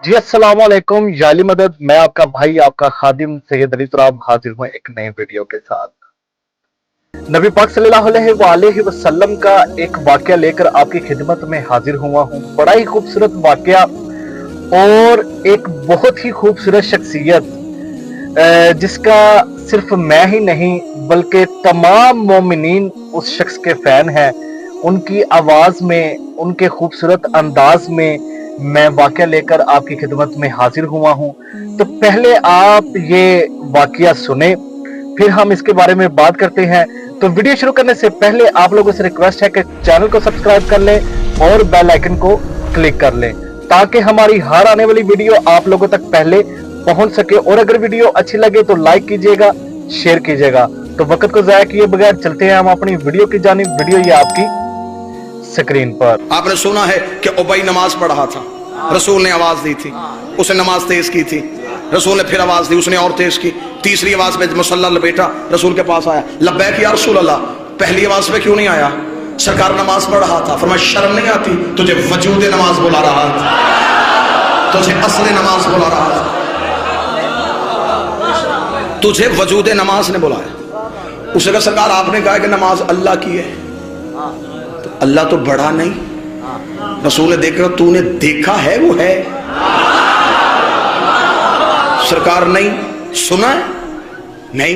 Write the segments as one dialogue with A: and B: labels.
A: जी अस्सलाम वालेकुम याली मदद। मैं आपका भाई आपका खादिम सैयद अली तुराब हाजिर हूँ एक नए वीडियो के साथ। नबी पाक सल्लल्लाहु अलैहि वसल्लम का एक वाकया लेकर आपकी खिदमत में हाजिर हुआ हूँ। बड़ा ही खूबसूरत वाकया और एक बहुत ही खूबसूरत शख्सियत जिसका सिर्फ मैं ही नहीं बल्कि तमाम मोमिनीन उस शख्स के फैन हैं। उनकी आवाज में, उनके खूबसूरत अंदाज में मैं वाकया लेकर आपकी खिदमत में हाजिर हुआ हूँ। तो पहले आप ये वाकया सुने, फिर हम इसके बारे में बात करते हैं। तो वीडियो शुरू करने से पहले आप लोगों से रिक्वेस्ट है कि चैनल को सब्सक्राइब कर लें और बेल आइकन को क्लिक कर लें ताकि हमारी हर आने वाली वीडियो आप लोगों तक पहले पहुंच सके। और अगर वीडियो अच्छी लगे तो लाइक कीजिएगा, शेयर कीजिएगा। तो वक्त को जाया किए बगैर चलते हैं हम अपनी वीडियो की जानिब। वीडियो ये आपकी स्क्रीन पर।
B: आपने सुना है कि उबई नमाज पढ़ रहा था, रसूल ने आवाज दी थी, उसने नमाज तेज की थी, रसूल ने फिर आवाज दी, उसने और तेज की। तीसरी आवाज में मुसल्ला लपेटा, रसूल के पास आया, लब्बैक या रसूल अल्लाह। पहली आवाज में क्यों नहीं आया? सरकार नमाज पढ़ रहा था। फरमाया शर्म नहीं आती? तुझे वजूद नमाज बुला रहा था, तुझे असले नमाज बुला रहा था, तुझे वजूद नमाज ने बुलाया। उसने कहा सरकार आपने कहा कि नमाज अल्लाह की है, तो अल्लाह तो बड़ा नहीं। रसूल ने देखा तूने देखा है वो है? सरकार नहीं। सुना है? नहीं।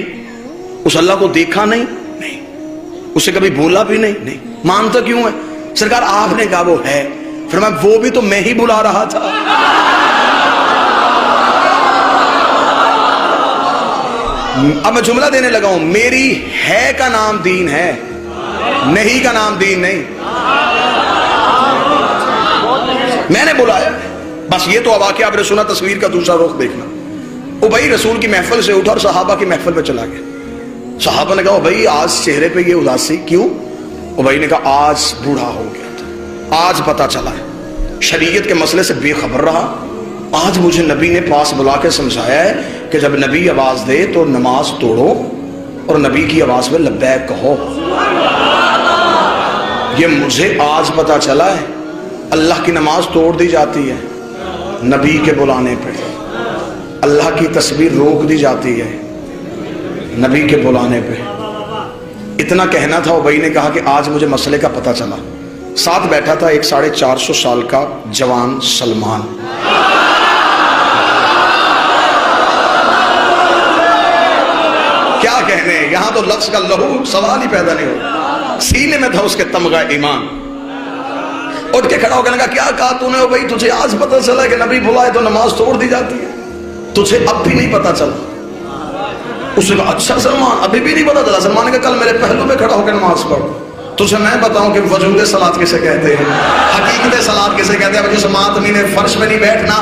B: उस अल्लाह को देखा नहीं? नहीं। उसे कभी बोला भी नहीं? नहीं। मानता क्यों है? सरकार आपने कहा वो है। फिर मैं वो भी तो मैं ही बुला रहा था। अब मैं जुमला देने लगा हूं, मेरी है का नाम दीन है, नहीं का नाम दीन नहीं। मैंने बुलाया बस। ये तो अब आके आपने सुना। तस्वीर का दूसरा रुख देखना। उबई रसूल की महफिल से उठा और सहाबा की महफिल पे चला गया। सहाबा ने कहा उबई आज चेहरे पे ये उदासी क्यों? उबई ने कहा आज बूढ़ा हो गया था, आज पता चला है, शरीयत के मसले से बेखबर रहा। आज मुझे नबी ने पास बुला के समझाया है कि जब नबी आवाज दे तो नमाज तोड़ो और नबी की आवाज में लब्बैक कहो। ये मुझे आज पता चला है। अल्लाह की नमाज तोड़ दी जाती है नबी के बुलाने पे, अल्लाह की तस्वीर रोक दी जाती है नबी के बुलाने पे। इतना कहना था। उबई ने कहा कि आज मुझे मसले का पता चला। साथ बैठा था एक 450 साल का जवान सलमान। क्या कहने, यहां तो लफ्ज का लहू सवाल ही पैदा नहीं हो। सीने में था उसके तमगा ईमान। उठ के खड़ा होकर लगा क्या कहा तूने? भाई तुझे आज पता चला कि नबी बुलाए तो नमाज तोड़ दी जाती है, तुझे अब भी नहीं पता चला? उसने कहा अच्छा सलमान अभी भी नहीं पता चला? सलमान ने कहा कल मेरे पहलू में खड़ा होकर नमाज पढ़, तुझे मैं बताऊं कि वजूद सलात किसे कहते हैं, हकीकत सलात किसे कहते हैं। जिस मातमी ने फर्श में नहीं बैठना,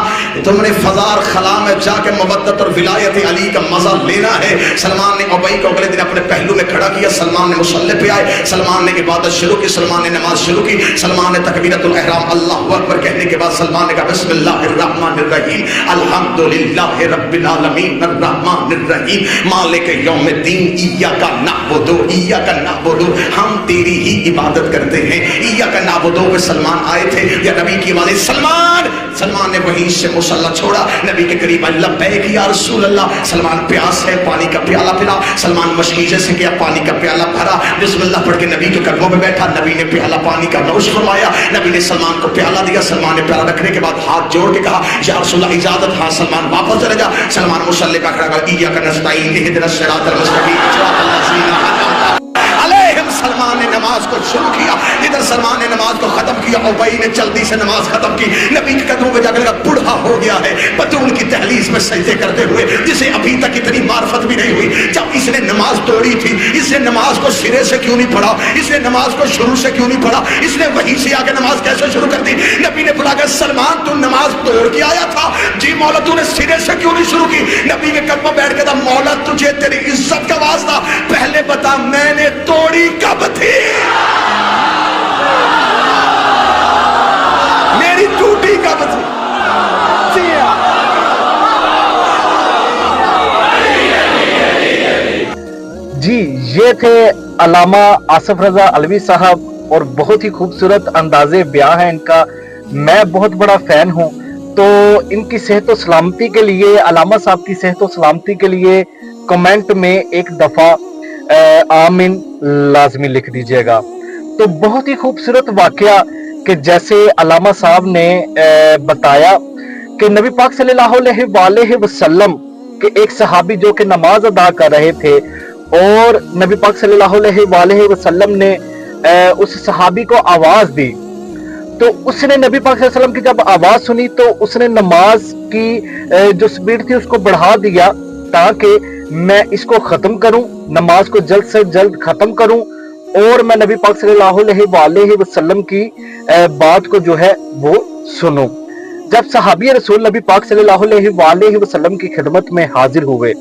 B: तुमने फजार खला में जाके मवद्दत और विलायत अली का मजा लेना है। सलमान ने उबई को अगले दिन अपने पहलू में खड़ा किया। सलमान ने मुसल्ले पे आए, सलमान ने इबादत शुरू की, सलमान ने नमाज शुरू की। सलमान ने तकबीरतुल इहराम अल्लाहु अकबर कहने के बाद सलमान ने कहा बिस्मिल्लाहिर रहमानिर रहीम अल्हम्दुलिल्लाहि रब्बिल आलमीन अर्रहमानिर रहीम मालिक यौमिद्दीन इय्याका नअबुदु इय्याका नअबुदु, हम तेरी ही इबादत करते हैं। इय्याका नअबुदु पे सलमान आए थे या नबी की आवाज़ सलमान। सलमान ने वहीं से मुसल्ला छोड़ा, नबी के करीब आया, लब्बैक या रसूल अल्लाह। सलमान प्यास है, पानी का प्याला पिला। सलमान मशकीजे से गया, पानी का प्याला भरा, बिस्मिल्लाह पढ़ के नबी के कदमों में बैठा। नबी ने प्याला पानी का नौश फरमाया, नबी ने सलमान को प्याला दिया। सलमान ने प्याला रखने के बाद हाथ जोड़ के कहा या रसूल अल्लाह इजाजत। हाँ सलमान वापस चले जा। सलमान मुसल्ले पे खड़ा कर इय्याका नस्तईन इहदिनस सिरातल मुस्तकीम सिरातल लज़ीना अलैहिम। सलमान ने नमाज को शुरू किया। इधर सलमान ने नमाज को खत्म किया, उबई ने जल्दी से नमाज खत्म की। नबी के कदमों पे जाकर बूढ़ा हो गया है, बतूल की दहलीज में सजदे करते हुए, जिसे अभी तक इतनी मार्फत भी नहीं हुई। जब इसने नमाज तोड़ी थी, इसने नमाज को सिरे से क्यों नहीं पढ़ा? इसने नमाज को शुरू से क्यों नहीं पढ़ा? इसने वहीं से आके नमाज कैसे शुरू कर दी? नबी ने बुलाकर सलमान तू नमाज तोड़ के आया था? जी मौला तूने सिरे से क्यों नहीं शुरू की? नबी के कदमों बैठ के था, मौला तुझे तेरी इज्जत का वास्ता पहले बता मैंने तोड़ी कब थी? मेरी टूटी कब थी?
A: जी ये थे अल्लामा आसिफ रजा अलवी साहब और बहुत ही खूबसूरत अंदाजे ब्याह है इनका। मैं बहुत बड़ा फैन हूँ तो इनकी सेहत व सलामती के लिए, अलामा साहब की सेहत व सलामती के लिए कमेंट में एक दफा आमीन लाजमी लिख दीजिएगा। तो बहुत ही खूबसूरत वाकया कि जैसे अलामा साहब ने बताया कि नबी पाक सल्लल्लाहु अलैहि वसल्लम के एक सहाबी जो कि नमाज अदा कर रहे थे और नबी पाक सल्लल्लाहु अलैहि वसल्लम ने उस सहाबी को आवाज दी, तो उसने नबी पाक सल्लल्लाहु अलैहि वसल्लम की जब आवाज सुनी तो उसने नमाज की जो स्पीड थी उसको बढ़ा दिया ताकि मैं इसको खत्म करूं, नमाज को जल्द से जल्द खत्म करूं और मैं नबी पाक सल्लल्लाहु अलैहि वसल्लम की बात को जो है वो सुनूं। जब सहाबी रसूल नबी पाक सल्लल्लाहु अलैहि वसल्लम की खिदमत में हाजिर हुए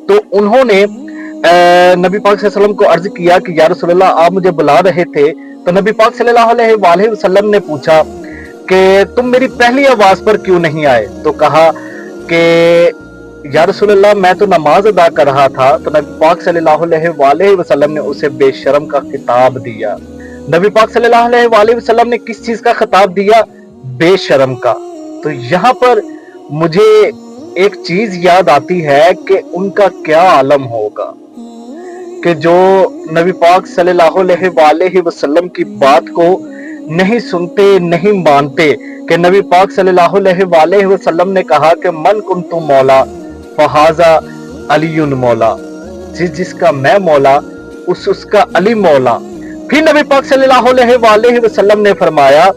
A: तो उन्होंने नबी पाक सल्लल्लाहु अलैहि वसल्लम को अर्ज किया कि या रसूलल्लाह, आप मुझे बुला रहे थे। तो नबी पाक सल्लल्लाहु अलैहि वसल्लम ने पूछा कि तुम मेरी पहली आवाज पर क्यों नहीं आए? तो कहा कि या रसूलल्लाह, मैं तो नमाज अदा कर रहा था। तो नबी पाक सल्लल्लाहु अलैहि वसल्लम ने उसे बेशरम का खिताब दिया। नबी पाक सल्लल्लाहु अलैहि वसल्लम ने किस चीज का खिताब दिया? बेशरम का। तो यहाँ पर मुझे एक चीज याद आती है कि उनका क्या आलम होगा कि जो नबी पाक सल्लल्लाहु अलैहि वसल्लम की बात को नहीं सुनते, नहीं मानते। कि नबी पाक सल्लल्लाहु अलैहि वसल्लम ने कहा कि मन कुन्तु मौला फहाजा अलीयुन मौला, जिसका मैं मौला उसका अली मौला। फिर नबी पाक सल्लल्लाहु अलैहि वसल्लम ने फरमाया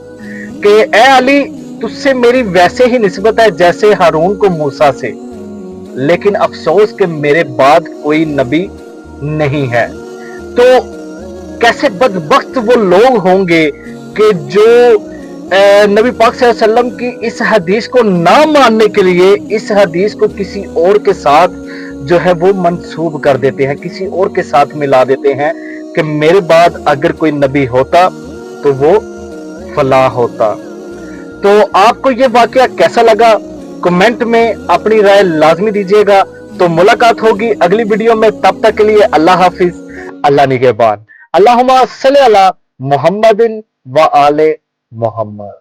A: कि ए अली, तुझसे मेरी वैसे ही निस्बत है जैसे हारून को मूसा से, लेकिन अफसोस कि मेरे बाद कोई नबी नहीं है। तो कैसे बदबख्त वो लोग होंगे कि जो नबी पाक सल्लल्लाहु अलैहि वसल्लम की इस हदीस को ना मानने के लिए इस हदीस को किसी और के साथ जो है वो मंसूब कर देते हैं, किसी और के साथ मिला देते हैं कि मेरे बाद अगर कोई नबी होता तो वो फलाह होता। तो आपको ये वाकया कैसा लगा? कमेंट में अपनी राय लाजमी दीजिएगा। तो मुलाकात होगी अगली वीडियो में, तब तक के लिए अल्लाह हाफिज, अल्लाह निगहबान। अल्लाहुम्मा सल्ली अला मुहम्मदिन व आले मोहम्मद।